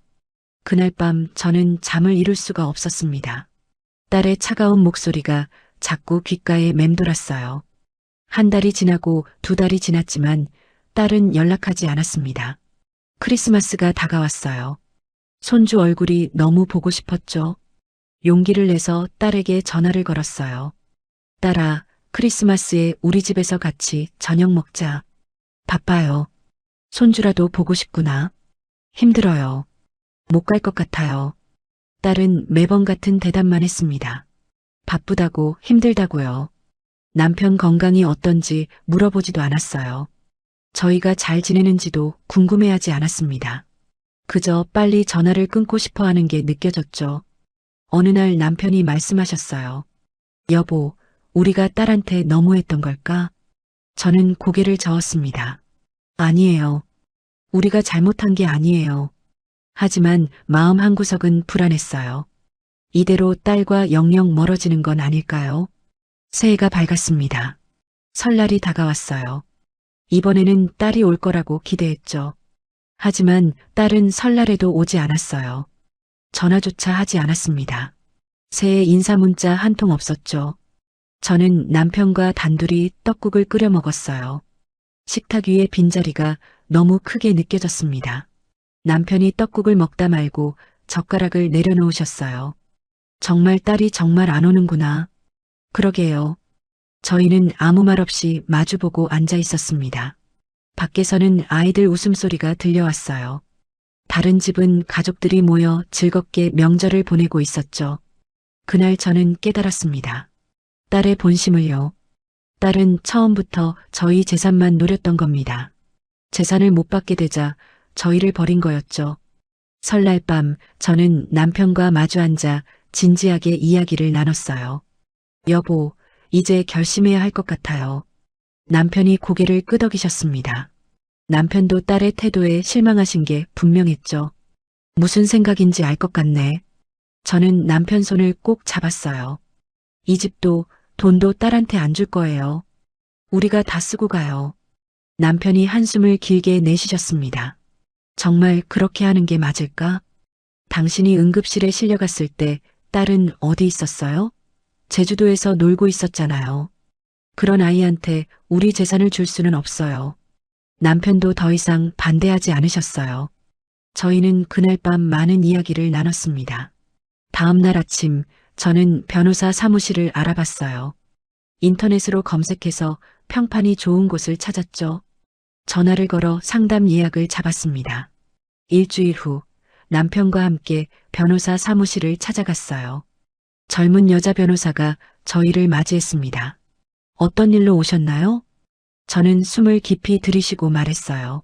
S1: 그날 밤 저는 잠을 이룰 수가 없었습니다. 딸의 차가운 목소리가 자꾸 귓가에 맴돌았어요. 한 달이 지나고 두 달이 지났지만 딸은 연락하지 않았습니다. 크리스마스가 다가왔어요. 손주 얼굴이 너무 보고 싶었죠. 용기를 내서 딸에게 전화를 걸었어요. 딸아, 크리스마스에 우리 집에서 같이 저녁 먹자. 바빠요. 손주라도 보고 싶구나. 힘들어요. 못 갈 것 같아요. 딸은 매번 같은 대답만 했습니다. 바쁘다고 힘들다고요. 남편 건강이 어떤지 물어보지도 않았어요. 저희가 잘 지내는지도 궁금해하지 않았습니다. 그저 빨리 전화를 끊고 싶어 하는 게 느껴졌죠. 어느 날 남편이 말씀하셨어요. 여보, 우리가 딸한테 너무했던 걸까? 저는 고개를 저었습니다. 아니에요. 우리가 잘못한 게 아니에요. 하지만 마음 한구석은 불안했어요. 이대로 딸과 영영 멀어지는 건 아닐까요? 새해가 밝았습니다. 설날이 다가왔어요. 이번에는 딸이 올 거라고 기대했죠. 하지만 딸은 설날에도 오지 않았어요. 전화조차 하지 않았습니다. 새해 인사 문자 한 통 없었죠. 저는 남편과 단둘이 떡국을 끓여 먹었어요. 식탁 위의 빈자리가 너무 크게 느껴졌습니다. 남편이 떡국을 먹다 말고 젓가락을 내려놓으셨어요. 정말 딸이 정말 안 오는구나. 그러게요. 저희는 아무 말 없이 마주보고 앉아 있었습니다. 밖에서는 아이들 웃음소리가 들려왔어요. 다른 집은 가족들이 모여 즐겁게 명절을 보내고 있었죠. 그날 저는 깨달았습니다. 딸의 본심을요. 딸은 처음부터 저희 재산만 노렸던 겁니다. 재산을 못 받게 되자 저희를 버린 거였죠. 설날 밤 저는 남편과 마주 앉아 진지하게 이야기를 나눴어요. 여보, 이제 결심해야 할 것 같아요. 남편이 고개를 끄덕이셨습니다. 남편도 딸의 태도에 실망하신 게 분명했죠. 무슨 생각인지 알 것 같네. 저는 남편 손을 꼭 잡았어요. 이 집도 돈도 딸한테 안 줄 거예요. 우리가 다 쓰고 가요. 남편이 한숨을 길게 내쉬셨습니다. 정말 그렇게 하는 게 맞을까? 당신이 응급실에 실려갔을 때 딸은 어디 있었어요? 제주도에서 놀고 있었잖아요. 그런 아이한테 우리 재산을 줄 수는 없어요. 남편도 더 이상 반대하지 않으셨어요. 저희는 그날 밤 많은 이야기를 나눴습니다. 다음 날 아침 저는 변호사 사무실을 알아봤어요. 인터넷으로 검색해서 평판이 좋은 곳을 찾았죠. 전화를 걸어 상담 예약을 잡았습니다. 일주일 후 남편과 함께 변호사 사무실을 찾아갔어요. 젊은 여자 변호사가 저희를 맞이했습니다. 어떤 일로 오셨나요? 저는 숨을 깊이 들이쉬고 말했어요.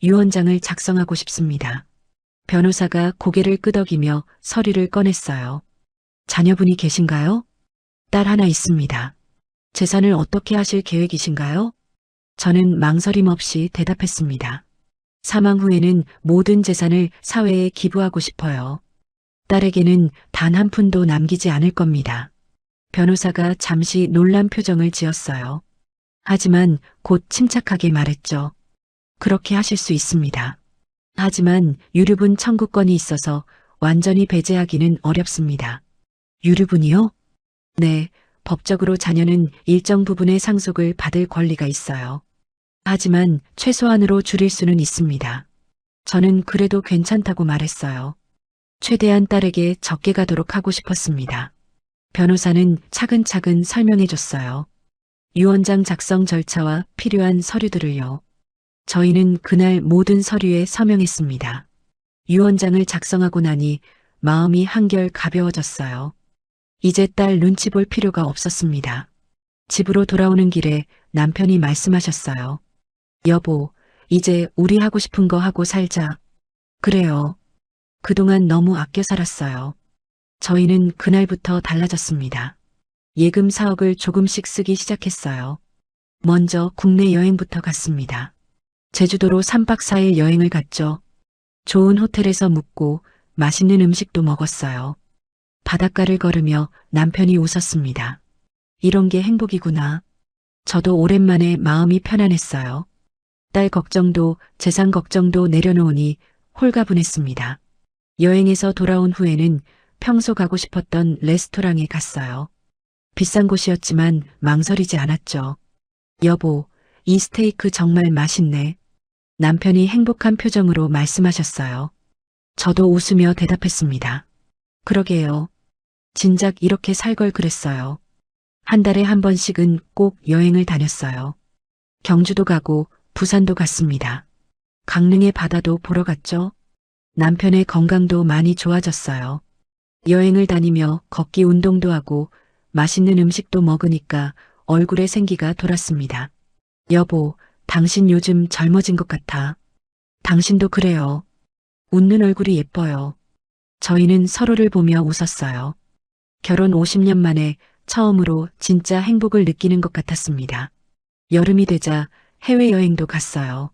S1: 유언장을 작성하고 싶습니다. 변호사가 고개를 끄덕이며 서류를 꺼냈어요. 자녀분이 계신가요? 딸 하나 있습니다. 재산을 어떻게 하실 계획이신가요? 저는 망설임 없이 대답했습니다. 사망 후에는 모든 재산을 사회에 기부하고 싶어요. 딸에게는 단 한 푼도 남기지 않을 겁니다. 변호사가 잠시 놀란 표정을 지었어요. 하지만 곧 침착하게 말했죠. 그렇게 하실 수 있습니다. 하지만 유류분 청구권이 있어서 완전히 배제하기는 어렵습니다. 유류분이요? 네, 법적으로 자녀는 일정 부분의 상속을 받을 권리가 있어요. 하지만 최소한으로 줄일 수는 있습니다. 저는 그래도 괜찮다고 말했어요. 최대한 딸에게 적게 가도록 하고 싶었습니다. 변호사는 차근차근 설명해 줬어요. 유언장 작성 절차와 필요한 서류들을요. 저희는 그날 모든 서류에 서명했습니다. 유언장을 작성하고 나니 마음이 한결 가벼워졌어요. 이제 딸 눈치 볼 필요가 없었습니다. 집으로 돌아오는 길에 남편이 말씀하셨어요. 여보, 이제 우리 하고 싶은 거 하고 살자. 그래요. 그동안 너무 아껴 살았어요. 저희는 그날부터 달라졌습니다. 예금 4억을 조금씩 쓰기 시작했어요. 먼저 국내 여행부터 갔습니다. 제주도로 3박 4일 여행을 갔죠. 좋은 호텔에서 묵고 맛있는 음식도 먹었어요. 바닷가를 걸으며 남편이 웃었습니다. 이런 게 행복이구나. 저도 오랜만에 마음이 편안했어요. 딸 걱정도 재산 걱정도 내려놓으니 홀가분했습니다. 여행에서 돌아온 후에는 평소 가고 싶었던 레스토랑에 갔어요. 비싼 곳이었지만 망설이지 않았죠. 여보, 이 스테이크 정말 맛있네. 남편이 행복한 표정으로 말씀하셨어요. 저도 웃으며 대답했습니다. 그러게요. 진작 이렇게 살 걸 그랬어요. 한 달에 한 번씩은 꼭 여행을 다녔어요. 경주도 가고 부산도 갔습니다. 강릉의 바다도 보러 갔죠. 남편의 건강도 많이 좋아졌어요. 여행을 다니며 걷기 운동도 하고 맛있는 음식도 먹으니까 얼굴에 생기가 돌았습니다. 여보, 당신 요즘 젊어진 것 같아. 당신도 그래요. 웃는 얼굴이 예뻐요. 저희는 서로를 보며 웃었어요. 결혼 50년 만에 처음으로 진짜 행복을 느끼는 것 같았습니다. 여름이 되자 해외여행도 갔어요.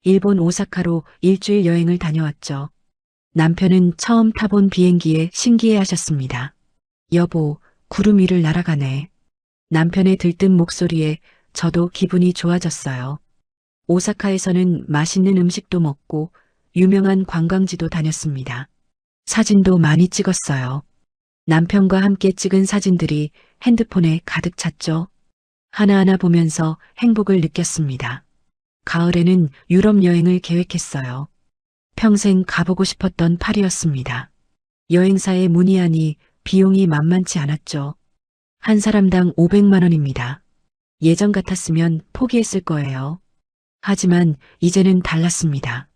S1: 일본 오사카로 일주일 여행을 다녀왔죠. 남편은 처음 타본 비행기에 신기해 하셨습니다. 여보, 구름 위를 날아가네. 남편의 들뜬 목소리에 저도 기분이 좋아졌어요. 오사카에서는 맛있는 음식도 먹고 유명한 관광지도 다녔습니다. 사진도 많이 찍었어요. 남편과 함께 찍은 사진들이 핸드폰에 가득 찼죠. 하나하나 보면서 행복을 느꼈습니다. 가을에는 유럽 여행을 계획했어요. 평생 가보고 싶었던 파리였습니다. 여행사에 문의하니 비용이 만만치 않았죠. 한 사람당 500만 원입니다. 예전 같았으면 포기했을 거예요. 하지만 이제는 달랐습니다.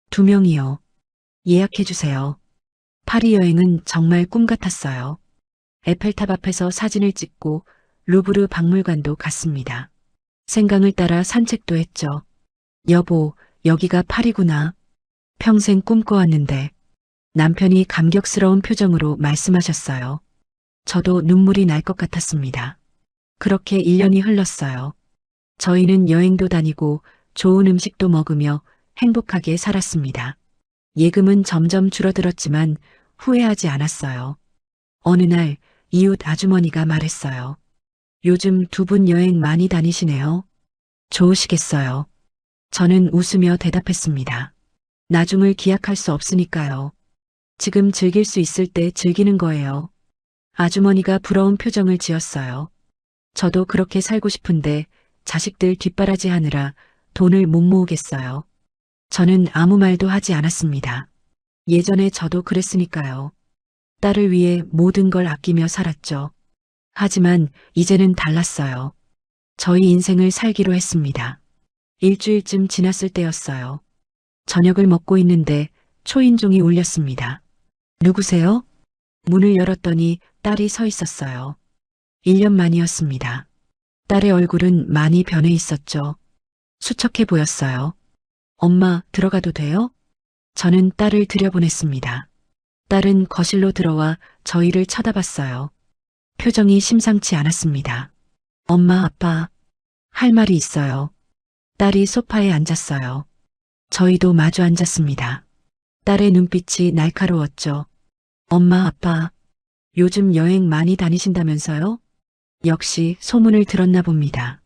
S1: 2명이요. 예약해주세요. 파리 여행은 정말 꿈 같았어요. 에펠탑 앞에서 사진을 찍고 루브르 박물관도 갔습니다. 생강을 따라 산책도 했죠. 여보, 여기가 파리구나. 평생 꿈꿔왔는데. 남편이 감격스러운 표정으로 말씀하셨어요. 저도 눈물이 날 것 같았습니다. 그렇게 1년이 흘렀어요. 저희는 여행도 다니고 좋은 음식도 먹으며 행복하게 살았습니다. 예금은 점점 줄어들었지만 후회하지 않았어요. 어느 날 이웃 아주머니가 말했어요. 요즘 2분 여행 많이 다니시네요. 좋으시겠어요. 저는 웃으며 대답했습니다. 나중을 기약할 수 없으니까요. 지금 즐길 수 있을 때 즐기는 거예요. 아주머니가 부러운 표정을 지었어요. 저도 그렇게 살고 싶은데 자식들 뒷바라지 하느라 돈을 못 모으겠어요. 저는 아무 말도 하지 않았습니다. 예전에 저도 그랬으니까요. 딸을 위해 모든 걸 아끼며 살았죠. 하지만 이제는 달랐어요. 저희 인생을 살기로 했습니다. 일주일쯤 지났을 때였어요. 저녁을 먹고 있는데 초인종이 울렸습니다. 누구세요? 문을 열었더니 딸이 서 있었어요. 1년 만이었습니다. 딸의 얼굴은 많이 변해 있었죠. 수척해 보였어요. 엄마, 들어가도 돼요? 저는 딸을 들여보냈습니다. 딸은 거실로 들어와 저희를 쳐다봤어요. 표정이 심상치 않았습니다. 엄마, 아빠, 할 말이 있어요. 딸이 소파에 앉았어요. 저희도 마주 앉았습니다. 딸의 눈빛이 날카로웠죠. 엄마, 아빠, 요즘 여행 많이 다니신다면서요? 역시 소문을 들었나 봅니다.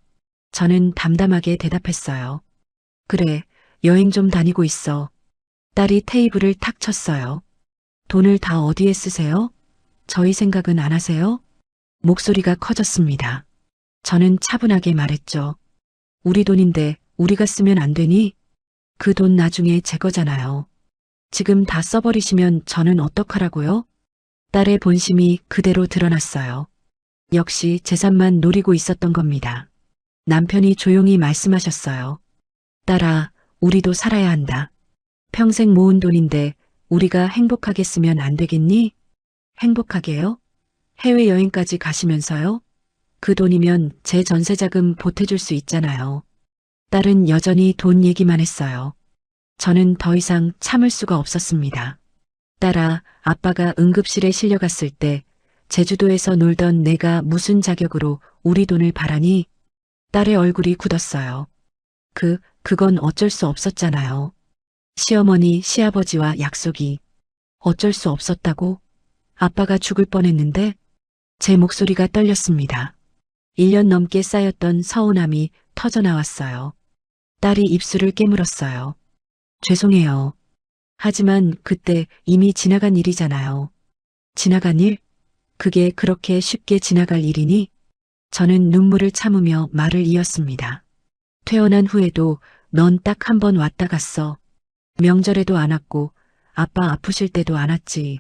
S1: 저는 담담하게 대답했어요. 그래, 여행 좀 다니고 있어. 딸이 테이블을 탁 쳤어요. 돈을 다 어디에 쓰세요? 저희 생각은 안 하세요? 목소리가 커졌습니다. 저는 차분하게 말했죠. 우리 돈인데 우리가 쓰면 안 되니? 그 돈 나중에 제 거잖아요. 지금 다 써버리시면 저는 어떡하라고요? 딸의 본심이 그대로 드러났어요. 역시 재산만 노리고 있었던 겁니다. 남편이 조용히 말씀하셨어요. 딸아, 우리도 살아야 한다. 평생 모은 돈인데 우리가 행복하게 쓰면 안 되겠니? 행복하게요? 해외여행까지 가시면서요? 그 돈이면 제 전세자금 보태줄 수 있잖아요. 딸은 여전히 돈 얘기만 했어요. 저는 더 이상 참을 수가 없었습니다. 딸아, 아빠가 응급실에 실려갔을 때 제주도에서 놀던 내가 무슨 자격으로 우리 돈을 바라니? 딸의 얼굴이 굳었어요. 그건 어쩔 수 없었잖아요. 시어머니, 시아버지와 약속이 어쩔 수 없었다고? 아빠가 죽을 뻔했는데 제 목소리가 떨렸습니다. 1년 넘게 쌓였던 서운함이 터져나왔어요. 딸이 입술을 깨물었어요. 죄송해요. 하지만 그때 이미 지나간 일이잖아요. 지나간 일? 그게 그렇게 쉽게 지나갈 일이니? 저는 눈물을 참으며 말을 이었습니다. 퇴원한 후에도 넌 딱 한 번 왔다 갔어. 명절에도 안 왔고 아빠 아프실 때도 안 왔지.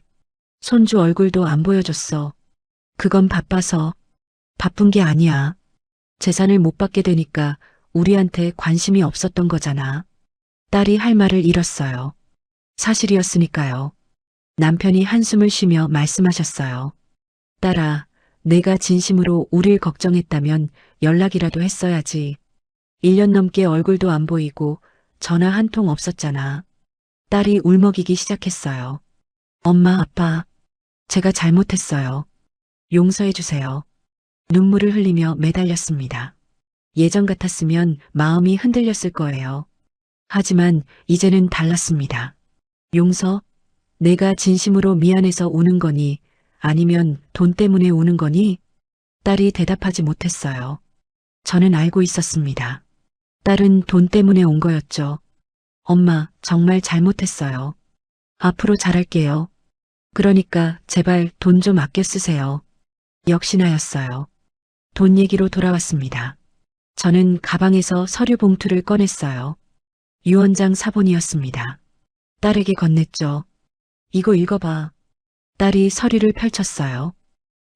S1: 손주 얼굴도 안 보여줬어. 그건 바빠서. 바쁜 게 아니야. 재산을 못 받게 되니까 우리한테 관심이 없었던 거잖아. 딸이 할 말을 잃었어요. 사실이었으니까요. 남편이 한숨을 쉬며 말씀하셨어요. 딸아, 내가 진심으로 우릴 걱정했다면 연락이라도 했어야지. 1년 넘게 얼굴도 안 보이고 전화 한 통 없었잖아. 딸이 울먹이기 시작했어요. 엄마, 아빠, 제가 잘못했어요. 용서해 주세요. 눈물을 흘리며 매달렸습니다. 예전 같았으면 마음이 흔들렸을 거예요. 하지만 이제는 달랐습니다. 용서? 내가 진심으로 미안해서 우는 거니? 아니면 돈 때문에 우는 거니? 딸이 대답하지 못했어요. 저는 알고 있었습니다. 딸은 돈 때문에 온 거였죠. 엄마, 정말 잘못했어요. 앞으로 잘할게요. 그러니까 제발 돈 좀 아껴 쓰세요. 역시나였어요. 돈 얘기로 돌아왔습니다. 저는 가방에서 서류 봉투를 꺼냈어요. 유언장 사본이었습니다. 딸에게 건넸죠. 이거 읽어봐. 딸이 서류를 펼쳤어요.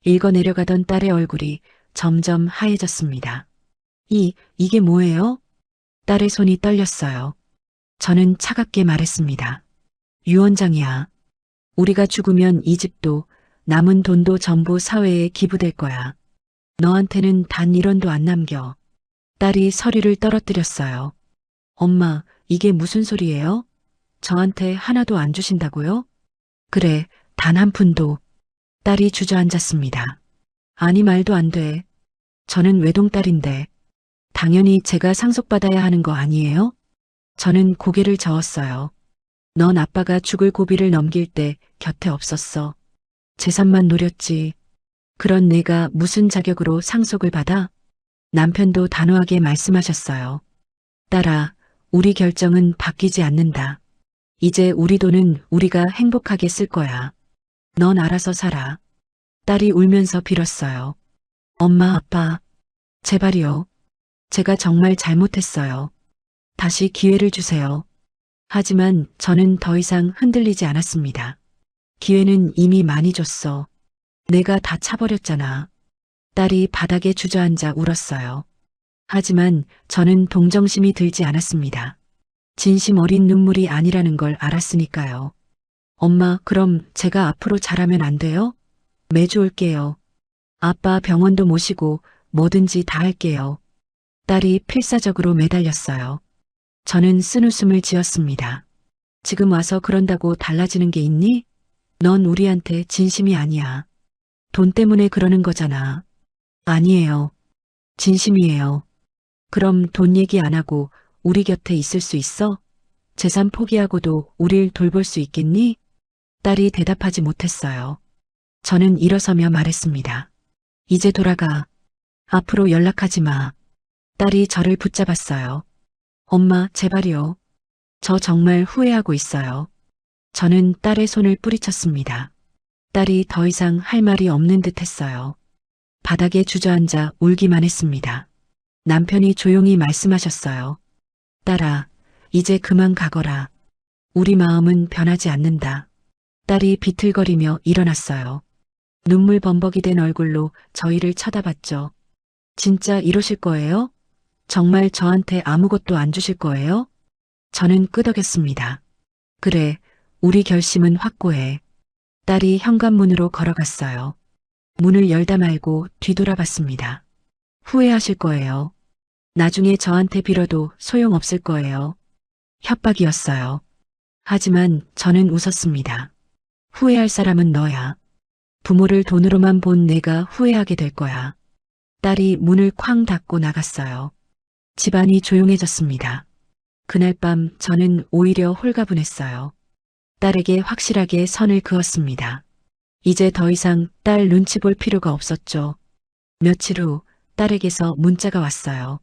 S1: 읽어 내려가던 딸의 얼굴이 점점 하얘졌습니다. 이게 뭐예요? 딸의 손이 떨렸어요. 저는 차갑게 말했습니다. 유언장이야. 우리가 죽으면 이 집도 남은 돈도 전부 사회에 기부될 거야. 너한테는 단 1원도 안 남겨. 딸이 서류를 떨어뜨렸어요. 엄마, 이게 무슨 소리예요? 저한테 하나도 안 주신다고요? 그래, 단 한 푼도. 딸이 주저앉았습니다. 아니, 말도 안 돼. 저는 외동딸인데. 당연히 제가 상속받아야 하는 거 아니에요? 저는 고개를 저었어요. 넌 아빠가 죽을 고비를 넘길 때 곁에 없었어. 재산만 노렸지. 그런 내가 무슨 자격으로 상속을 받아? 남편도 단호하게 말씀하셨어요. 딸아, 우리 결정은 바뀌지 않는다. 이제 우리 돈은 우리가 행복하게 쓸 거야. 넌 알아서 살아. 딸이 울면서 빌었어요. 엄마, 아빠, 제발이요. 제가 정말 잘못했어요. 다시 기회를 주세요. 하지만 저는 더 이상 흔들리지 않았습니다. 기회는 이미 많이 줬어. 내가 다 차버렸잖아. 딸이 바닥에 주저앉아 울었어요. 하지만 저는 동정심이 들지 않았습니다. 진심 어린 눈물이 아니라는 걸 알았으니까요. 엄마, 그럼 제가 앞으로 잘하면 안 돼요? 매주 올게요. 아빠 병원도 모시고 뭐든지 다 할게요. 딸이 필사적으로 매달렸어요. 저는 쓴웃음을 지었습니다. 지금 와서 그런다고 달라지는 게 있니? 넌 우리한테 진심이 아니야. 돈 때문에 그러는 거잖아. 아니에요. 진심이에요. 그럼 돈 얘기 안 하고 우리 곁에 있을 수 있어? 재산 포기하고도 우릴 돌볼 수 있겠니? 딸이 대답하지 못했어요. 저는 일어서며 말했습니다. 이제 돌아가. 앞으로 연락하지 마. 딸이 저를 붙잡았어요. 엄마, 제발이요. 저 정말 후회하고 있어요. 저는 딸의 손을 뿌리쳤습니다. 딸이 더 이상 할 말이 없는 듯 했어요. 바닥에 주저앉아 울기만 했습니다. 남편이 조용히 말씀하셨어요. 딸아, 이제 그만 가거라. 우리 마음은 변하지 않는다. 딸이 비틀거리며 일어났어요. 눈물 범벅이 된 얼굴로 저희를 쳐다봤죠. 진짜 이러실 거예요? 정말 저한테 아무것도 안 주실 거예요? 저는 끄덕였습니다. 그래, 우리 결심은 확고해. 딸이 현관문으로 걸어갔어요. 문을 열다 말고 뒤돌아봤습니다. 후회하실 거예요. 나중에 저한테 빌어도 소용없을 거예요. 협박이었어요. 하지만 저는 웃었습니다. 후회할 사람은 너야. 부모를 돈으로만 본 내가 후회하게 될 거야. 딸이 문을 쾅 닫고 나갔어요. 집안이 조용해졌습니다. 그날 밤 저는 오히려 홀가분했어요. 딸에게 확실하게 선을 그었습니다. 이제 더 이상 딸 눈치 볼 필요가 없었죠. 며칠 후 딸에게서 문자가 왔어요.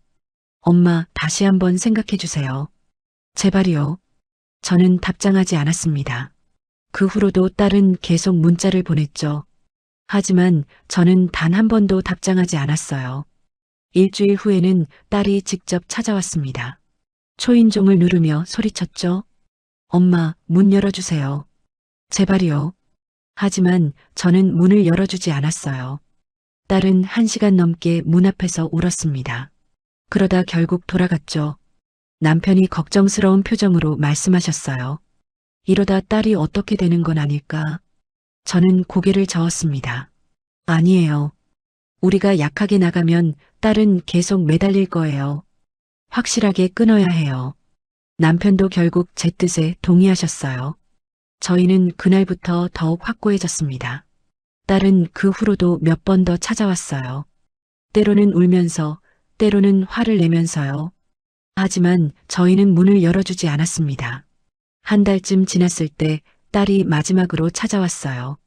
S1: 엄마, 다시 한번 생각해 주세요. 제발이요. 저는 답장하지 않았습니다. 그 후로도 딸은 계속 문자를 보냈죠. 하지만 저는 단 한 번도 답장하지 않았어요. 일주일 후에는 딸이 직접 찾아왔습니다. 초인종을 누르며 소리쳤죠. 엄마, 문 열어주세요. 제발이요. 하지만 저는 문을 열어주지 않았어요. 딸은 1시간 넘게 문 앞에서 울었습니다. 그러다 결국 돌아갔죠. 남편이 걱정스러운 표정으로 말씀하셨어요. 이러다 딸이 어떻게 되는 건 아닐까? 저는 고개를 저었습니다. 아니에요. 우리가 약하게 나가면 딸은 계속 매달릴 거예요. 확실하게 끊어야 해요. 남편도 결국 제 뜻에 동의하셨어요. 저희는 그날부터 더욱 확고해졌습니다. 딸은 그 후로도 몇 번 더 찾아왔어요. 때로는 울면서, 때로는 화를 내면서요. 하지만 저희는 문을 열어주지 않았습니다. 한 달쯤 지났을 때 딸이 마지막으로 찾아왔어요.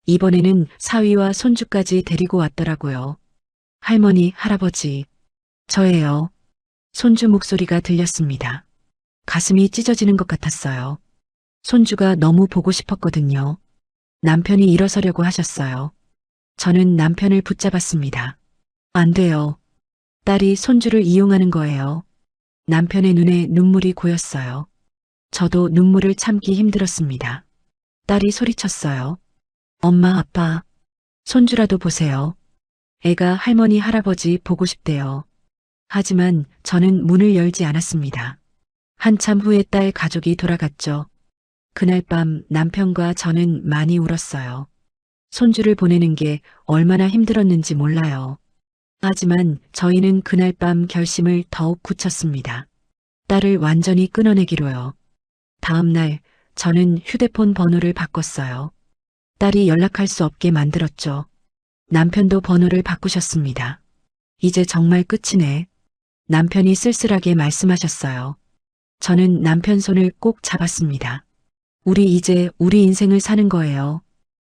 S1: 이번에는 사위와 손주까지 데리고 왔더라고요. 할머니, 할아버지, 저예요. 손주 목소리가 들렸습니다. 가슴이 찢어지는 것 같았어요. 손주가 너무 보고 싶었거든요. 남편이 일어서려고 하셨어요. 저는 남편을 붙잡았습니다. 안 돼요. 딸이 손주를 이용하는 거예요. 남편의 눈에 눈물이 고였어요. 저도 눈물을 참기 힘들었습니다. 딸이 소리쳤어요. 엄마, 아빠, 손주라도 보세요. 애가 할머니, 할아버지 보고 싶대요. 하지만 저는 문을 열지 않았습니다. 한참 후에 딸 가족이 돌아갔죠. 그날 밤 남편과 저는 많이 울었어요. 손주를 보내는 게 얼마나 힘들었는지 몰라요. 하지만 저희는 그날 밤 결심을 더욱 굳혔습니다. 딸을 완전히 끊어내기로요. 다음 날 저는 휴대폰 번호를 바꿨어요. 딸이 연락할 수 없게 만들었죠. 남편도 번호를 바꾸셨습니다. 이제 정말 끝이네. 남편이 쓸쓸하게 말씀하셨어요. 저는 남편 손을 꼭 잡았습니다. 우리 이제 우리 인생을 사는 거예요.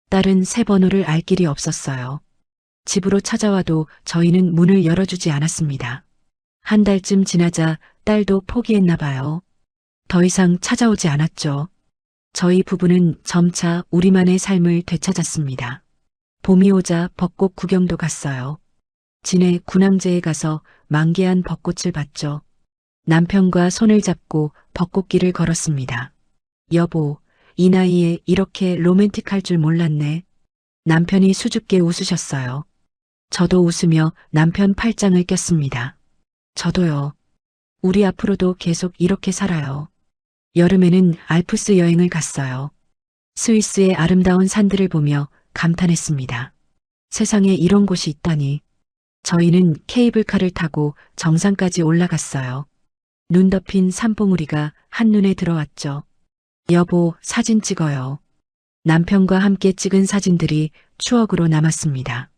S1: 딸은 새 번호를 알 길이 없었어요. 집으로 찾아와도 저희는 문을 열어주지 않았습니다. 한 달쯤 지나자 딸도 포기했나 봐요. 더 이상 찾아오지 않았죠. 저희 부부는 점차 우리만의 삶을 되찾았습니다. 봄이 오자 벚꽃 구경도 갔어요. 진해 군항제에 가서 만개한 벚꽃을 봤죠. 남편과 손을 잡고 벚꽃길을 걸었습니다. 여보, 이 나이에 이렇게 로맨틱할 줄 몰랐네. 남편이 수줍게 웃으셨어요. 저도 웃으며 남편 팔짱을 꼈습니다. 저도요. 우리 앞으로도 계속 이렇게 살아요. 여름에는 알프스 여행을 갔어요. 스위스의 아름다운 산들을 보며 감탄했습니다. 세상에 이런 곳이 있다니. 저희는 케이블카를 타고 정상까지 올라갔어요. 눈 덮인 산봉우리가 한눈에 들어왔죠. 여보, 사진 찍어요. 남편과 함께 찍은 사진들이 추억으로 남았습니다.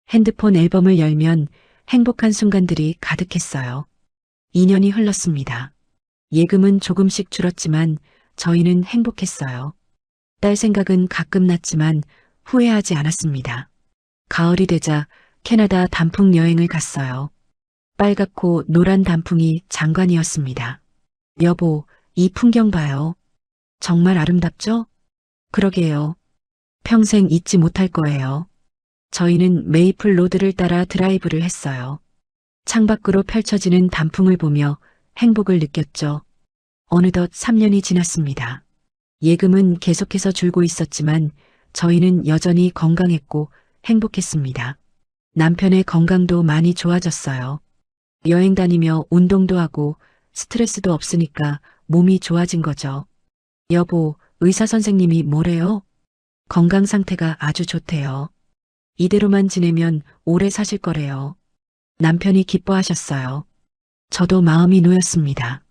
S1: 핸드폰 앨범을 열면 행복한 순간들이 가득했어요. 2년이 흘렀습니다. 예금은 조금씩 줄었지만 저희는 행복했어요. 딸 생각은 가끔 났지만 후회하지 않았습니다. 가을이 되자 캐나다 단풍 여행을 갔어요. 빨갛고 노란 단풍이 장관이었습니다. 여보, 이 풍경 봐요. 정말 아름답죠? 그러게요. 평생 잊지 못할 거예요. 저희는 메이플 로드를 따라 드라이브를 했어요. 창밖으로 펼쳐지는 단풍을 보며 행복을 느꼈죠. 어느덧 3년이 지났습니다. 예금은 계속해서 줄고 있었지만 저희는 여전히 건강했고 행복했습니다. 남편의 건강도 많이 좋아졌어요. 여행 다니며 운동도 하고 스트레스도 없으니까 몸이 좋아진 거죠. 여보, 의사 선생님이 뭐래요? 건강 상태가 아주 좋대요. 이대로만 지내면 오래 사실 거래요. 남편이 기뻐하셨어요. 저도 마음이 놓였습니다.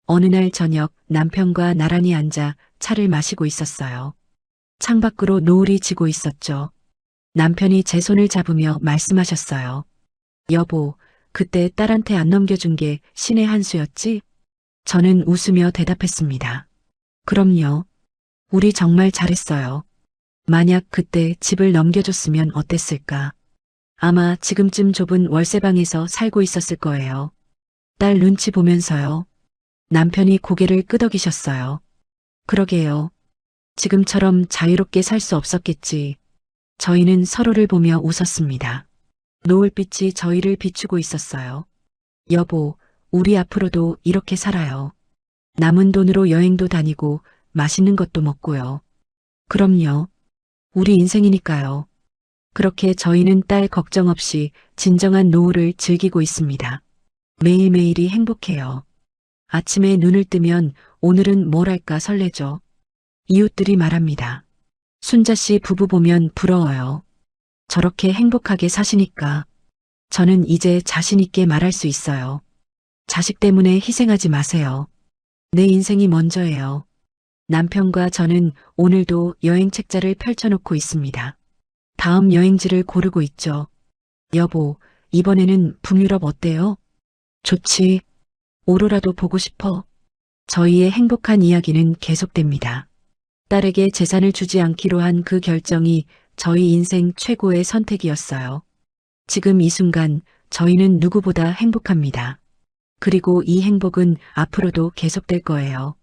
S1: 어느 날 저녁 남편과 나란히 앉아 차를 마시고 있었어요. 창밖으로 노을이 지고 있었죠. 남편이 제 손을 잡으며 말씀하셨어요. 여보, 그때 딸한테 안 넘겨준 게 신의 한 수였지? 저는 웃으며 대답했습니다. 그럼요. 우리 정말 잘했어요. 만약 그때 집을 넘겨줬으면 어땠을까? 아마 지금쯤 좁은 월세방에서 살고 있었을 거예요. 딸 눈치 보면서요. 남편이 고개를 끄덕이셨어요. 그러게요. 지금처럼 자유롭게 살 수 없었겠지. 저희는 서로를 보며 웃었습니다. 노을빛이 저희를 비추고 있었어요. 여보, 우리 앞으로도 이렇게 살아요. 남은 돈으로 여행도 다니고 맛있는 것도 먹고요. 그럼요. 우리 인생이니까요. 그렇게 저희는 딸 걱정 없이 진정한 노후를 즐기고 있습니다. 매일매일이 행복해요. 아침에 눈을 뜨면 오늘은 뭘 할까 설레죠. 이웃들이 말합니다. 순자 씨 부부 보면 부러워요. 저렇게 행복하게 사시니까 저는 이제 자신 있게 말할 수 있어요. 자식 때문에 희생하지 마세요. 내 인생이 먼저예요. 남편과 저는 오늘도 여행 책자를 펼쳐놓고 있습니다. 다음 여행지를 고르고 있죠. 여보, 이번에는 북유럽 어때요? 좋지. 오로라도 보고 싶어. 저희의 행복한 이야기는 계속됩니다. 딸에게 재산을 주지 않기로 한 그 결정이 저희 인생 최고의 선택이었어요. 지금 이 순간 저희는 누구보다 행복합니다. 그리고 이 행복은 앞으로도 계속될 거예요.